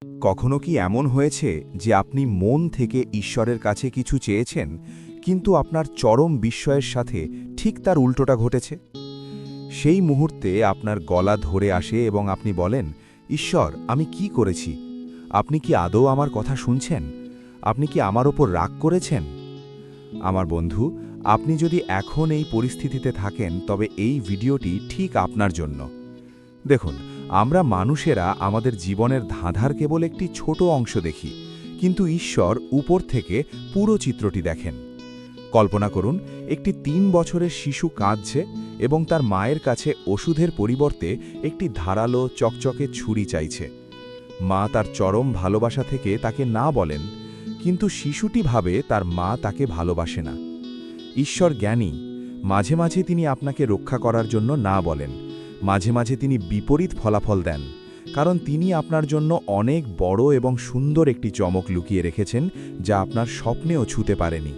কখনো কি এমন হয়েছে যে আপনি মন থেকে ঈশ্বরের কাছে কিছু চেয়েছেন, কিন্তু আপনার চরম বিস্ময়ের সাথে ঠিক তার উল্টোটা ঘটেছে? সেই মুহূর্তে আপনার গলা ধরে আসে এবং আপনি বলেন, ঈশ্বর, আমি কি করেছি? আপনি কি আদৌ আমার কথা শুনছেন? আপনি কি আমার ওপর রাগ করেছেন? আমার বন্ধু, আপনি যদি এখন এই পরিস্থিতিতে থাকেন, তবে এই ভিডিওটি ঠিক আপনার জন্য। দেখুন, আমরা মানুষেরা আমাদের জীবনের ধাঁধার কেবল একটি ছোট অংশ দেখি, কিন্তু ঈশ্বর উপর থেকে পুরো চিত্রটি দেখেন। কল্পনা করুন, একটি ৩ বছরের শিশু কাঁদছে এবং তার মায়ের কাছে ওষুধের পরিবর্তে একটি ধারালো চকচকে ছুরি চাইছে। মা তার চরম ভালোবাসা থেকে তাকে না বলেন, কিন্তু শিশুটি ভাবে তার মা তাকে ভালোবাসে না। ঈশ্বর জ্ঞানী, মাঝে মাঝে তিনি আপনাকে রক্ষা করার জন্য না বলেন, মাঝে মাঝে তিনি বিপরীত ফলাফল দেন, কারণ তিনি আপনার জন্য অনেক বড় এবং সুন্দর একটি চমক লুকিয়ে রেখেছেন, যা আপনার স্বপ্নেও ছুঁতে পারেনি।